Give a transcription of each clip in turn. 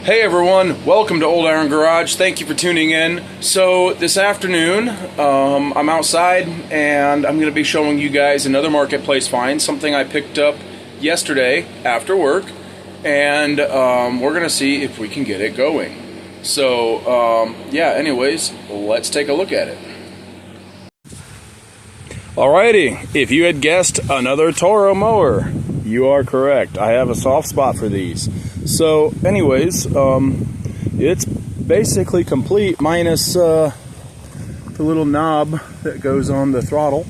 Hey everyone, welcome to Old Iron Garage. Thank you for tuning in. So this afternoon, I'm outside and I'm going to be showing you guys another marketplace find, something I picked up yesterday after work, and we're going to see if we can get it going. So yeah, anyways, let's take a look at it. Alrighty, if you had guessed another Toro mower, you are correct. I have a soft spot for these. So anyways, it's basically complete minus the little knob that goes on the throttle.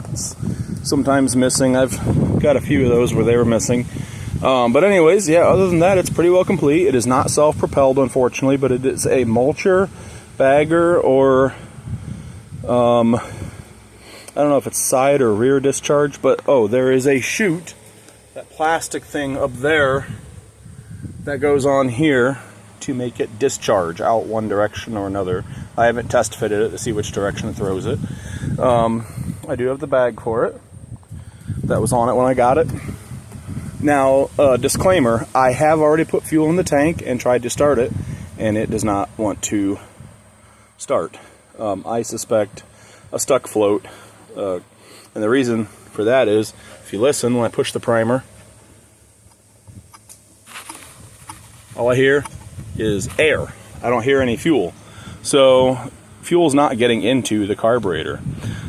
It's sometimes missing. I've got a few of those where they were missing. But anyways, yeah, other than that, it's pretty well complete. It is not self-propelled, unfortunately, but it is a mulcher, bagger, or I don't know if it's side or rear discharge, but oh, there is a chute, that plastic thing up there that goes on here to make it discharge out one direction or another. I haven't test fitted it to see which direction it throws it. I do have the bag for it. That was on it when I got it. Now, disclaimer, I have already put fuel in the tank and tried to start it, and it does not want to start. I suspect a stuck float. And the reason for that is, if you listen, when I push the primer, all I hear is air. I don't hear any fuel. So fuel's not getting into the carburetor.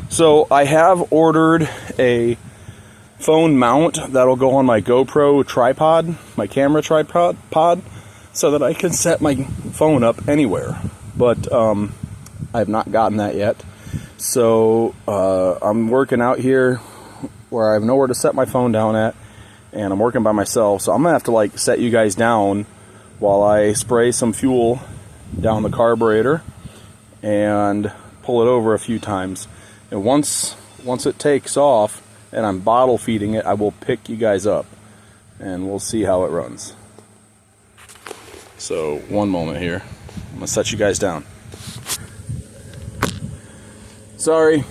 So I have ordered a phone mount that'll go on my GoPro tripod, my camera tripod, so that I can set my phone up anywhere. But I have not gotten that yet. So I'm working out here where I have nowhere to set my phone down at, and I'm working by myself. So I'm gonna have to like set you guys down while I spray some fuel down the carburetor and pull it over a few times. And once it takes off and I'm bottle feeding it, I will pick you guys up and we'll see how it runs. So one moment here, I'm gonna set you guys down. Sorry,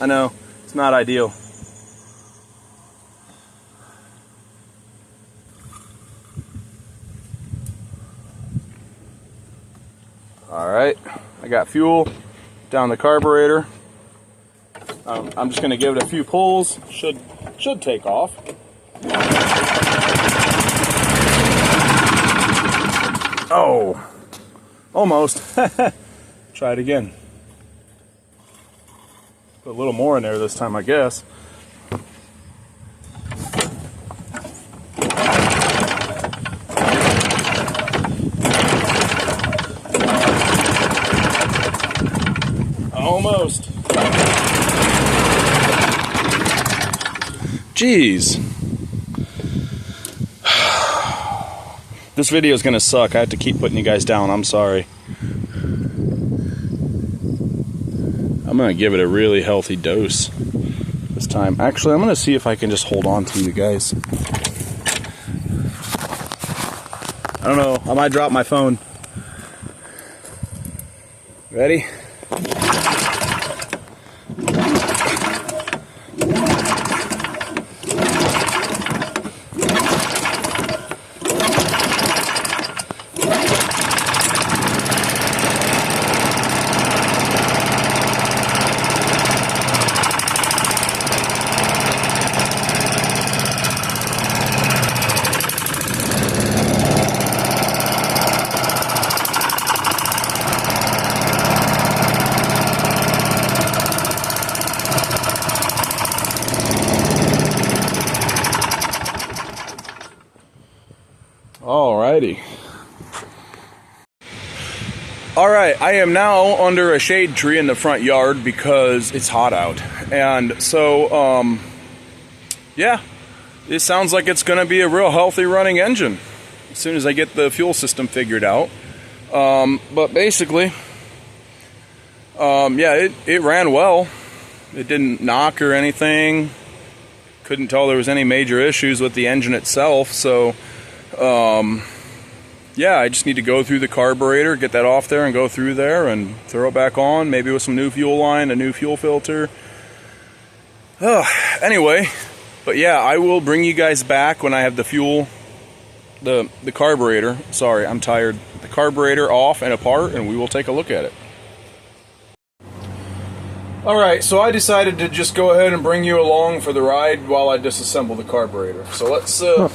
I know, it's not ideal. Alright, I got fuel down the carburetor. I'm just going to give it a few pulls. Should take off. Oh, almost. Try it again. Put a little more in there this time, I guess. Almost. Jeez. This video is gonna suck. I have to keep putting you guys down. I'm sorry. I'm gonna give it a really healthy dose this time. Actually, I'm gonna see if I can just hold on to you guys. I don't know. I might drop my phone. Ready? Alrighty. Alright, I am now under a shade tree in the front yard because it's hot out. And so, yeah, it sounds like it's going to be a real healthy running engine as soon as I get the fuel system figured out. But basically, yeah, it ran well. It didn't knock or anything. Couldn't tell there was any major issues with the engine itself, so yeah, I just need to go through the carburetor, get that off there and go through there and throw it back on, maybe with some new fuel line, a new fuel filter. Anyway, but yeah, I will bring you guys back when I have the fuel the carburetor, sorry, I'm tired, the carburetor off and apart, and we will take a look at it. Alright, so I decided to just go ahead and bring you along for the ride while I disassemble the carburetor. So let's, I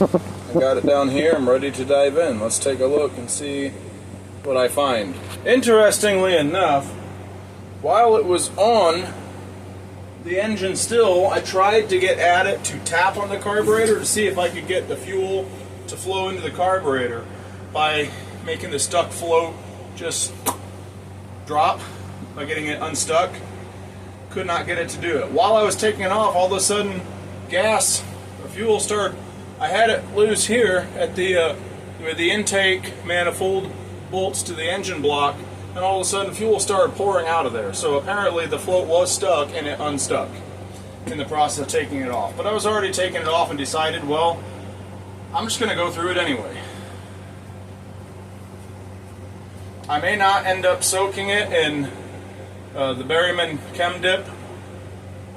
got it down here, I'm ready to dive in. Let's take a look and see what I find. Interestingly enough, while it was on the engine still, I tried to get at it to tap on the carburetor to see if I could get the fuel to flow into the carburetor by making the stuck float just drop by getting it unstuck. Could not get it to do it. While I was taking it off, all of a sudden gas or fuel started, I had it loose here at the with the intake manifold bolts to the engine block, and all of a sudden fuel started pouring out of there. So apparently the float was stuck and it unstuck in the process of taking it off. But I was already taking it off and decided, well, I'm just going to go through it anyway. I may not end up soaking it in the Berryman Chem Dip.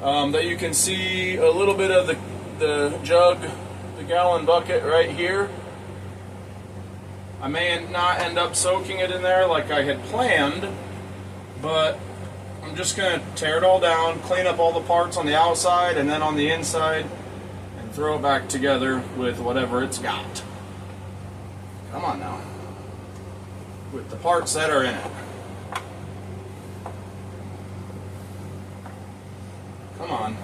That you can see a little bit of the jug, the gallon bucket right here. I may not end up soaking it in there like I had planned, but I'm just going to tear it all down, clean up all the parts on the outside and then on the inside, and throw it back together with whatever it's got. Come on now. With the parts that are in it. Come on.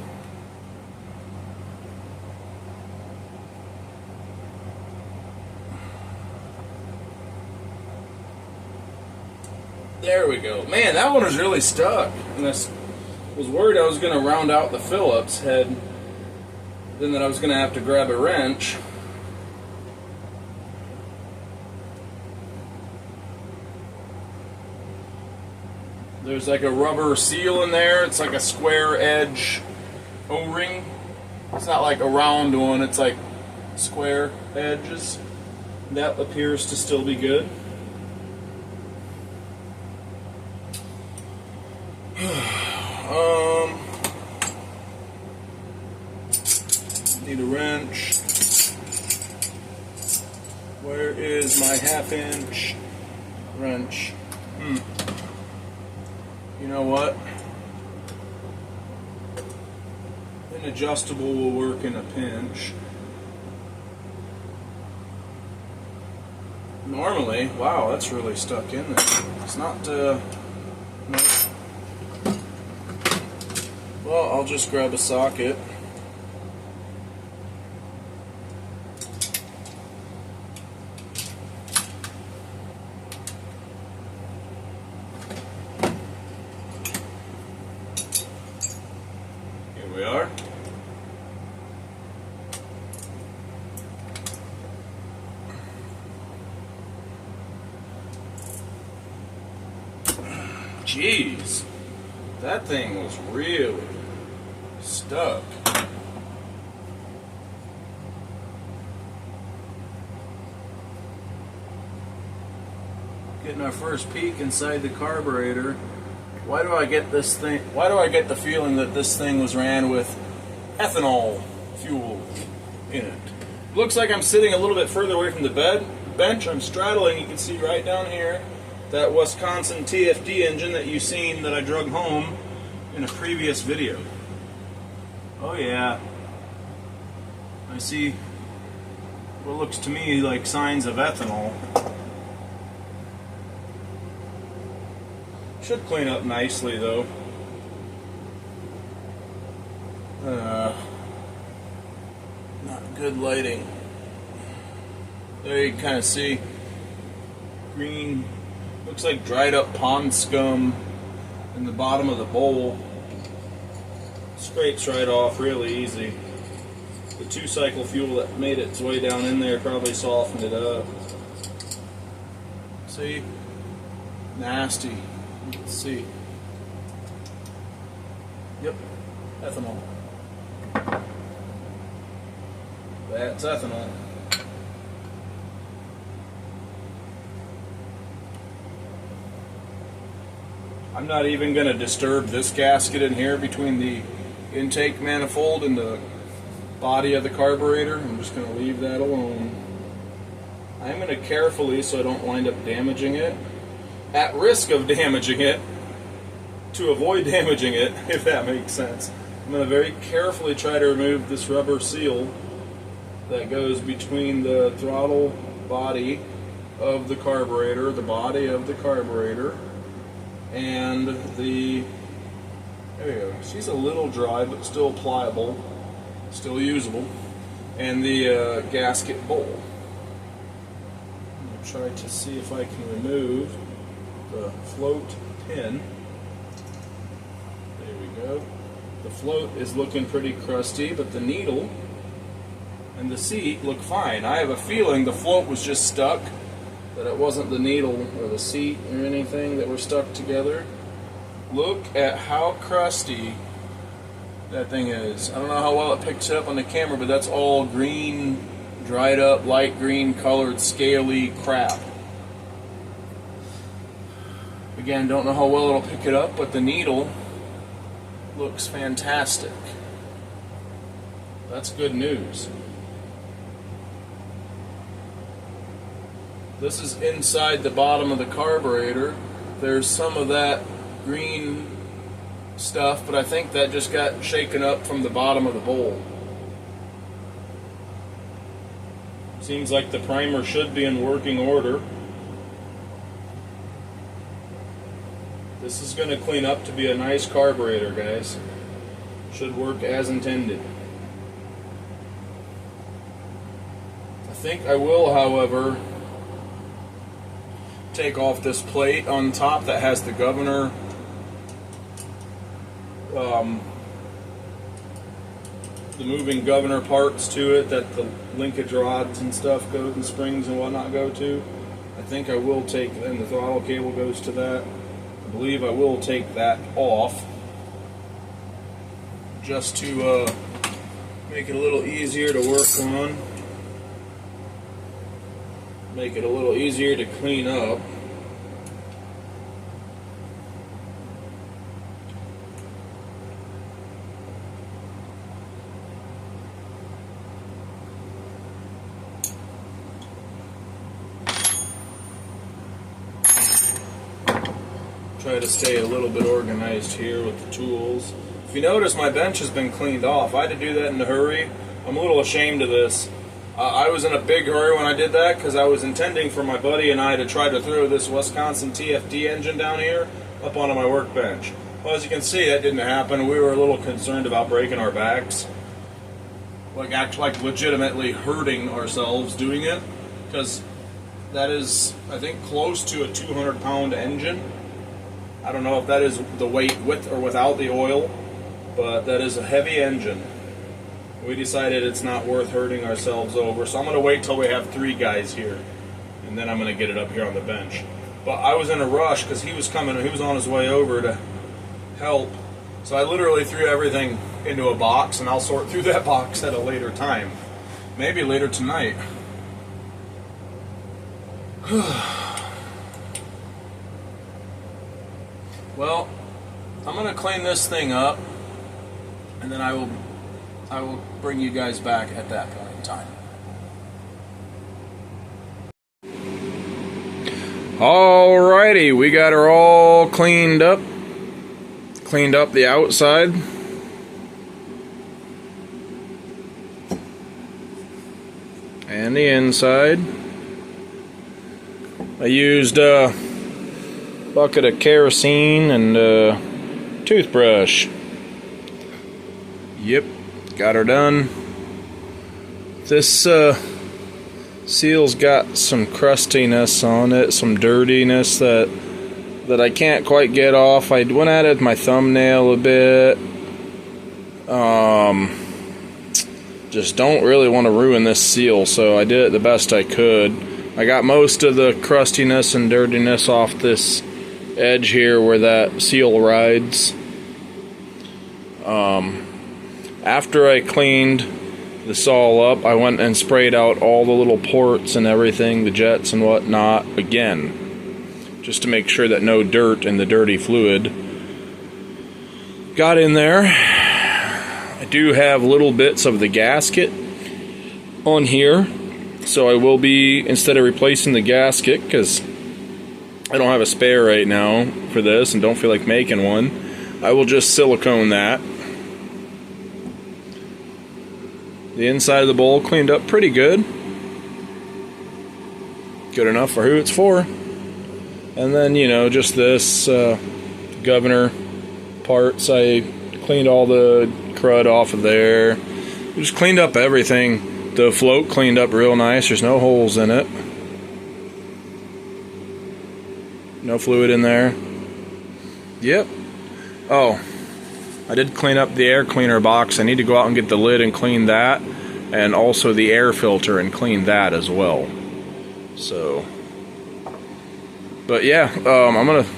There we go. Man, that one was really stuck. And I was worried I was going to round out the Phillips head, then that I was going to have to grab a wrench. There's like a rubber seal in there. It's like a square edge O-ring. It's not like a round one, it's like square edges. That appears to still be good. Need a wrench. Where is my 1/2-inch wrench? You know what? An adjustable will work in a pinch. Normally, wow, that's really stuck in there. It's not, no. Well, I'll just grab a socket. Here we are. Jeez, that thing was really stuck. Getting our first peek inside the carburetor. Why do I get this thing? Why do I get the feeling that this thing was ran with ethanol fuel in it? Looks like I'm sitting a little bit further away from the bench. I'm straddling. You can see right down here that Wisconsin TFD engine that you've seen that I drug home in a previous video. Oh yeah, I see what looks to me like signs of ethanol. Should clean up nicely though. Not good lighting. There you can kind of see green, looks like dried up pond scum in the bottom of the bowl. Scrapes right off really easy. The 2-cycle fuel that made its way down in there probably softened it up. See? Nasty. You can see. Yep. Ethanol. That's ethanol. I'm not even going to disturb this gasket in here between the intake manifold and the body of the carburetor. I'm just going to leave that alone. I'm going to carefully, so I don't wind up damaging it, at risk of damaging it, to avoid damaging it, if that makes sense. I'm going to very carefully try to remove this rubber seal that goes between the throttle body of the carburetor, the body of the carburetor, and the, there we go, she's a little dry but still pliable, still usable, and the gasket bowl. I'm going to try to see if I can remove the float pin. There we go. The float is looking pretty crusty, but the needle and the seat look fine. I have a feeling the float was just stuck, that it wasn't the needle or the seat or anything that were stuck together. Look at how crusty that thing is. I don't know how well it picks up on the camera, but that's all green, dried up, light green colored, scaly crap. Again, don't know how well it'll pick it up, but the needle looks fantastic. That's good news. This is inside the bottom of the carburetor. There's some of that green stuff, but I think that just got shaken up from the bottom of the bowl. Seems like the primer should be in working order. This is going to clean up to be a nice carburetor, guys. Should work as intended. I think I will, however, take off this plate on top that has the governor the moving governor parts to it that the linkage rods and stuff go, and springs and whatnot go to. I think I will take, and the throttle cable goes to that. I believe I will take that off just to make it a little easier to work on, make it a little easier to clean up. Try to stay a little bit organized here with the tools. If you notice, my bench has been cleaned off. I had to do that in a hurry. I'm a little ashamed of this. I was in a big hurry when I did that because I was intending for my buddy and I to try to throw this Wisconsin TFD engine down here up onto my workbench. Well, as you can see, that didn't happen. We were a little concerned about breaking our backs, like legitimately hurting ourselves doing it, because that is, I think, close to a 200-pound engine. I don't know if that is the weight with or without the oil, but that is a heavy engine. We decided it's not worth hurting ourselves over, so I'm going to wait till we have 3 guys here, and then I'm going to get it up here on the bench. But I was in a rush because he was on his way over to help, so I literally threw everything into a box, and I'll sort through that box at a later time. Maybe later tonight. Well, I'm going to clean this thing up, and then I will bring you guys back at that point in time. Alrighty, we got her all cleaned up. Cleaned up the outside. And the inside. I used bucket of kerosene and a toothbrush. Yep, got her done. This seal's got some crustiness on it, some dirtiness that I can't quite get off. I went at it with my thumbnail a bit. Just don't really want to ruin this seal, so I did it the best I could. I got most of the crustiness and dirtiness off this edge here where that seal rides. After I cleaned this all up, I went and sprayed out all the little ports and everything, the jets and whatnot, again, just to make sure that no dirt and the dirty fluid got in there. I do have little bits of the gasket on here So I will be, instead of replacing the gasket, because I don't have a spare right now for this and don't feel like making one, I will just silicone that. The inside of the bowl cleaned up pretty good. Good enough for who it's for. And then, you know, just this governor parts, I cleaned all the crud off of there. Just cleaned up everything. The float cleaned up real nice. There's no holes in it. No fluid in there. Yep. Oh, I did clean up the air cleaner box. I need to go out and get the lid and clean that. And also the air filter and clean that as well. So, but yeah, I'm going to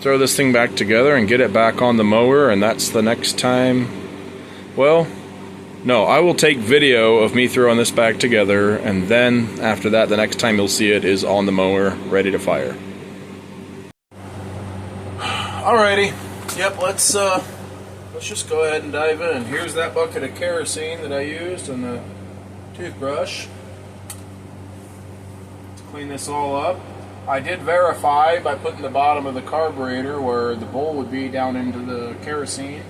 throw this thing back together and get it back on the mower. And that's the next time. Well, no, I will take video of me throwing this back together, and then after that, the next time you'll see it is on the mower, ready to fire. Alrighty, yep, let's just go ahead and dive in. Here's that bucket of kerosene that I used and the toothbrush to clean this all up. I did verify by putting the bottom of the carburetor where the bowl would be down into the kerosene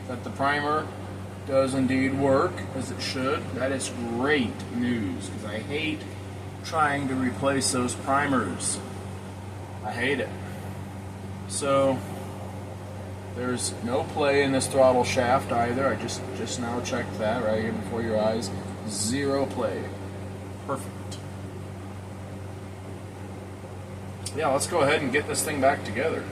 that the primer does indeed work as it should. That is great news, because I hate trying to replace those primers. I hate it. So there's no play in this throttle shaft either. I just now checked that right here before your eyes. Zero play. Perfect. Yeah, let's go ahead and get this thing back together.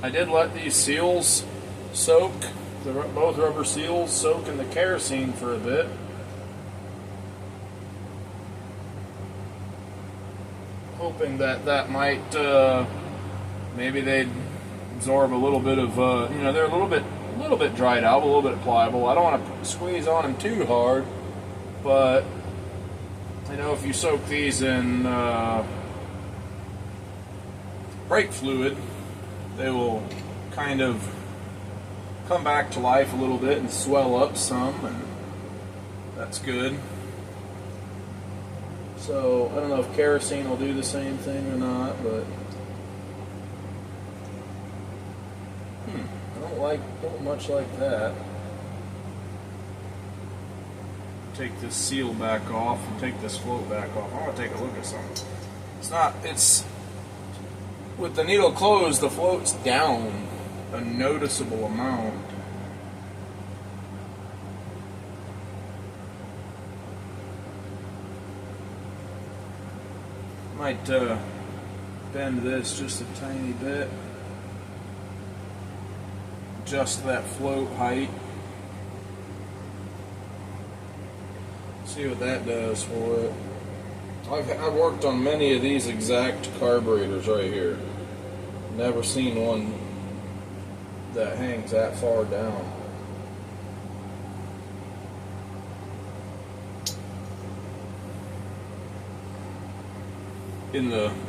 I did let these seals soak, both rubber seals soak in the kerosene for a bit. Hoping that that might, maybe they'd absorb a little bit of, you know, they're a little bit dried out, a little bit pliable. I don't want to squeeze on them too hard, but I know if you soak these in brake fluid, they will kind of come back to life a little bit and swell up some, and that's good. So I don't know if kerosene will do the same thing or not, but I don't much like that. Take this seal back off and take this float back off. I want to take a look at something. It's with the needle closed, the float's down a noticeable amount. Might bend this just a tiny bit. Adjust that float height. See what that does for it. I've worked on many of these exact carburetors right here. Never seen one that hangs that far down.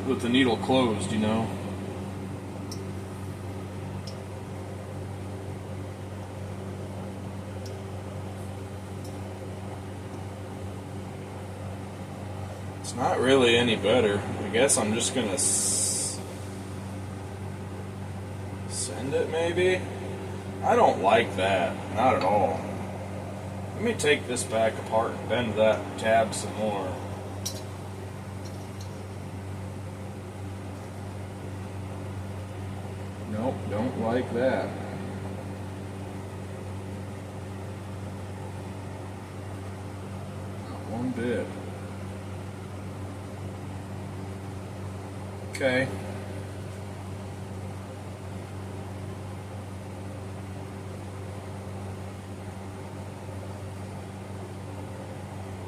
With the needle closed, you know. It's not really any better. I guess I'm just gonna send it maybe. I don't like that, not at all. Let me take this back apart and bend that tab some more. Nope, don't like that. Not one bit. Okay.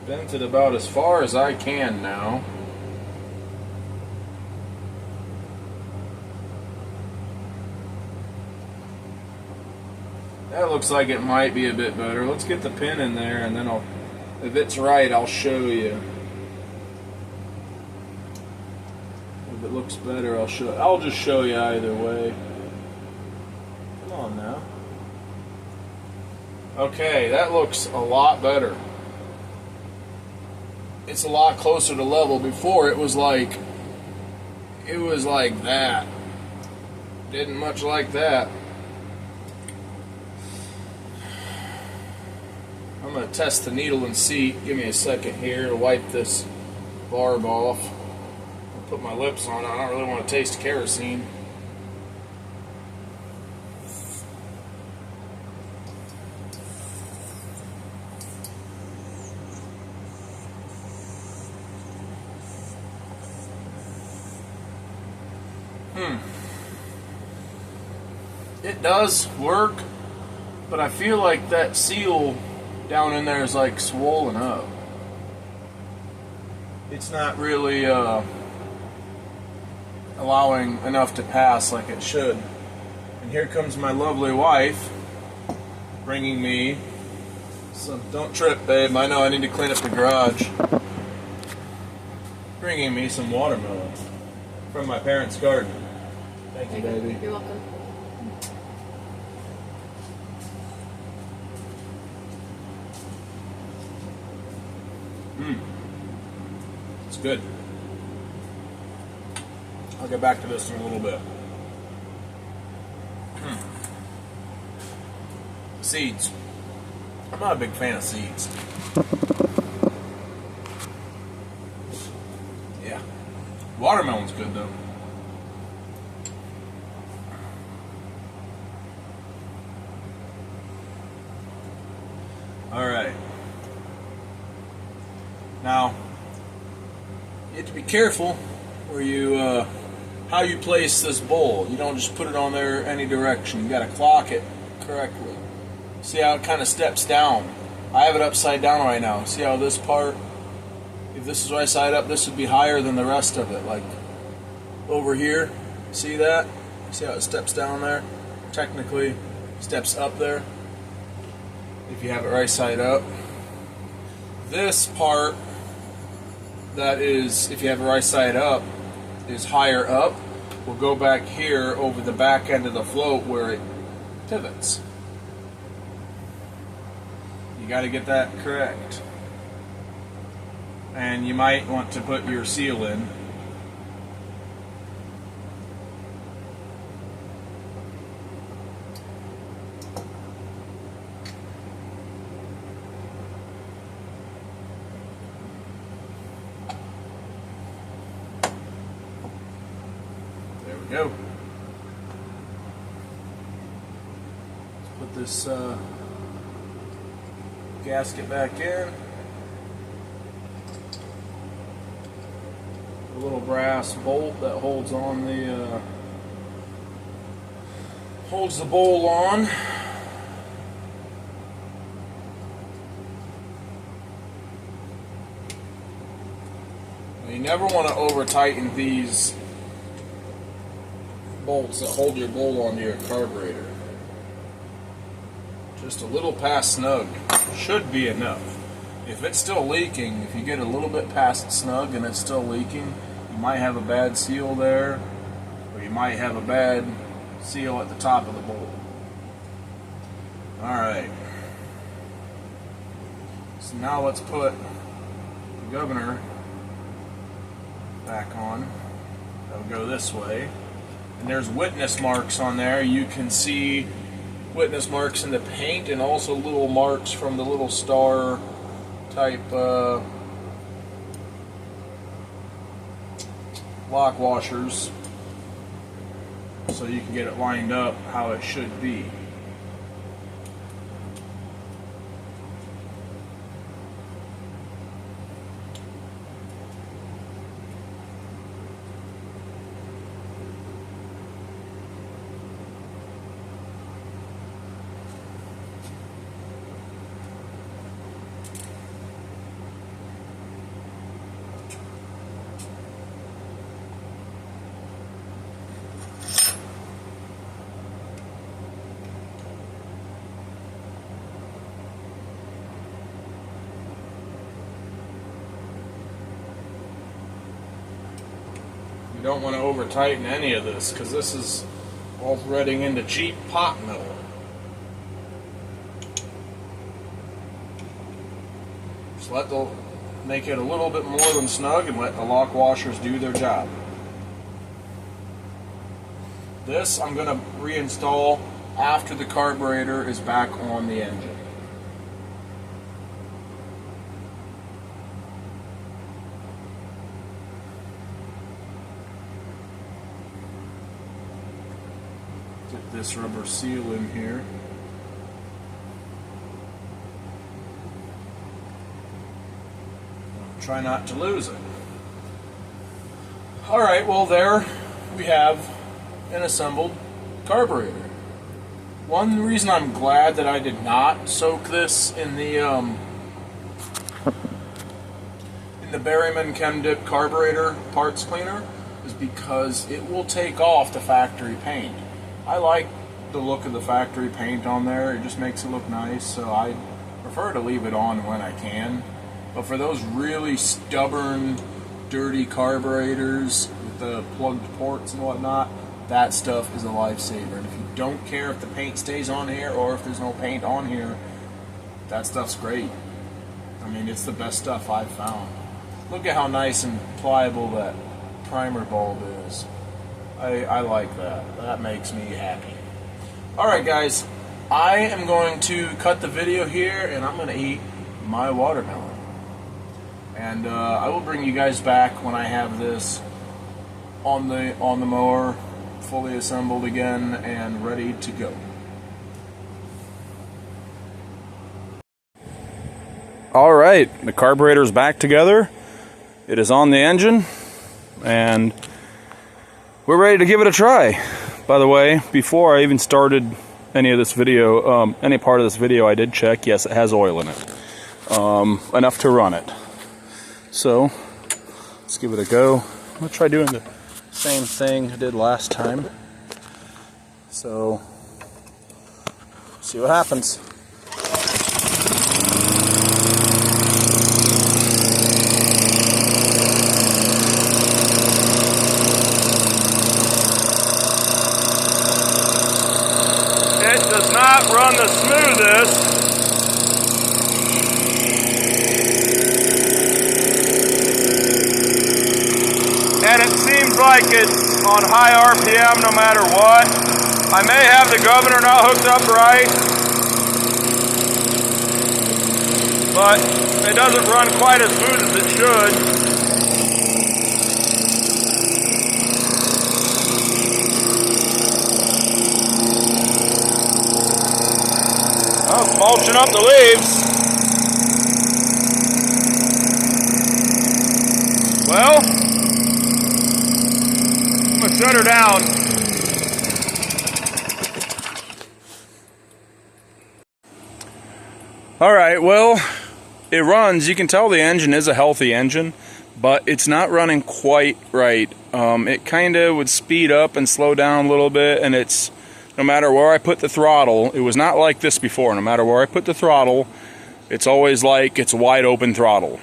Bent it about as far as I can now. That looks like it might be a bit better. Let's get the pin in there, and then if it's right, I'll show you. If it looks better, I'll just show you either way. Come on now. Okay, that looks a lot better. It's a lot closer to level. Before it was like that. Didn't much like that. I'm going to test the needle and seat. Give me a second here to wipe this barb off. I'll put my lips on it. I don't really want to taste kerosene. It does work, but I feel like that seal down in there is like swollen up. It's not really allowing enough to pass like it should. And here comes my lovely wife bringing me some, don't trip babe, I know I need to clean up the garage. Bringing me some watermelon from my parents' garden. Thank you, baby. You're welcome. It's good. I'll get back to this in a little bit. Seeds. I'm not a big fan of seeds. Yeah. Watermelon's good though. Alright. Now, you have to be careful where you, how you place this bowl. You don't just put it on there any direction. You got to clock it correctly. See how it kind of steps down. I have it upside down right now. See how this part, if this is right side up, this would be higher than the rest of it. Like over here, see that? See how it steps down there? Technically, steps up there. If you have it right side up. This part that is, if you have it right side up, is higher up, will go back here over the back end of the float where it pivots. You got to get that correct. And you might want to put your seal in. Go. Let's put this gasket back in. A little brass bolt that holds on the holds the bowl on. You never want to over tighten these bolts that hold your bowl onto your carburetor. Just a little past snug should be enough. If it's still leaking, if you get a little bit past snug and it's still leaking, you might have a bad seal there, or you might have a bad seal at the top of the bowl. Alright. So now let's put the governor back on. That'll go this way. And there's witness marks on there. You can see witness marks in the paint and also little marks from the little star type lock washers. so you can get it lined up how it should be. You don't want to over tighten any of this because this is all threading into cheap pot metal. Just make it a little bit more than snug and let the lock washers do their job. This I'm going to reinstall after the carburetor is back on the engine. Get this rubber seal in here. Try not to lose it. Alright, well there we have an assembled carburetor. One reason I'm glad that I did not soak this in the Berryman Chem Dip carburetor parts cleaner is because it will take off the factory paint. I like the look of the factory paint on there. It just makes it look nice, so I prefer to leave it on when I can. But for those really stubborn, dirty carburetors with the plugged ports and whatnot, that stuff is a lifesaver. And if you don't care if the paint stays on here or if there's no paint on here, that stuff's great. I mean, it's the best stuff I've found. Look at how nice and pliable that primer bulb is. I like that. That makes me happy. Alright guys, I am going to cut the video here and I'm going to eat my watermelon. And I will bring you guys back when I have this on the mower, fully assembled again and ready to go. Alright, the carburetor's back together. It is on the engine and we're ready to give it a try. By the way, before I even started any of this video, any part of this video, I did check. Yes, it has oil in it. Enough to run it. So, let's give it a go. I'm going to try doing the same thing I did last time. So, see what happens. It does not run the smoothest. And it seems like it's on high RPM no matter what. I may have the governor not hooked up right, but it doesn't run quite as smooth as it should. Oh, it's mulching up the leaves. Well, I'm going to shut her down. Alright, well, it runs. You can tell the engine is a healthy engine, but it's not running quite right. It kind of would speed up and slow down a little bit, and it's, no matter where I put the throttle, it was not like this before. No matter where I put the throttle, it's always like it's a wide open throttle.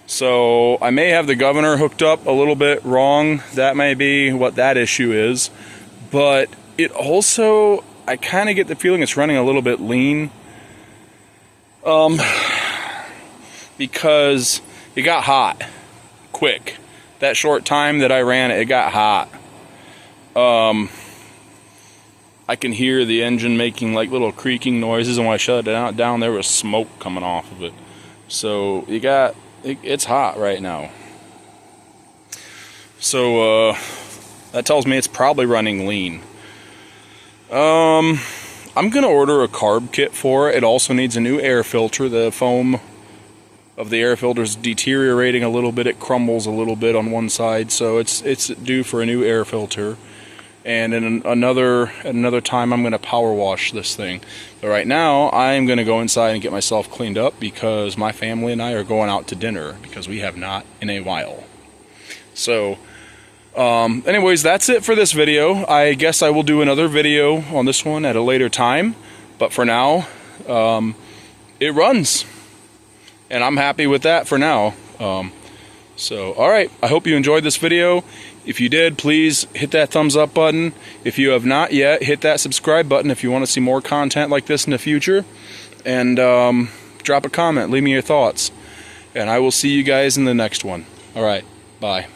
So I may have the governor hooked up a little bit wrong. That may be what that issue is. But it also, I kind of get the feeling it's running a little bit lean. Because it got hot quick. That short time that I ran it, it got hot. I can hear the engine making like little creaking noises, and when I shut it down there was smoke coming off of it. So you got, it's hot right now. So That tells me it's probably running lean. I'm gonna order a carb kit for it. It also needs a new air filter. The foam of the air filter is deteriorating a little bit. It crumbles a little bit on one side, so it's due for a new air filter. And in another time, I'm gonna power wash this thing. But right now, I'm gonna go inside and get myself cleaned up because my family and I are going out to dinner because we have not in a while. So, anyways, that's it for this video. I guess I will do another video on this one at a later time. But for now, it runs. And I'm happy with that for now. So, alright, I hope you enjoyed this video. If you did, please hit that thumbs up button. If you have not yet, hit that subscribe button if you want to see more content like this in the future. And drop a comment, leave me your thoughts. And I will see you guys in the next one. Alright, bye.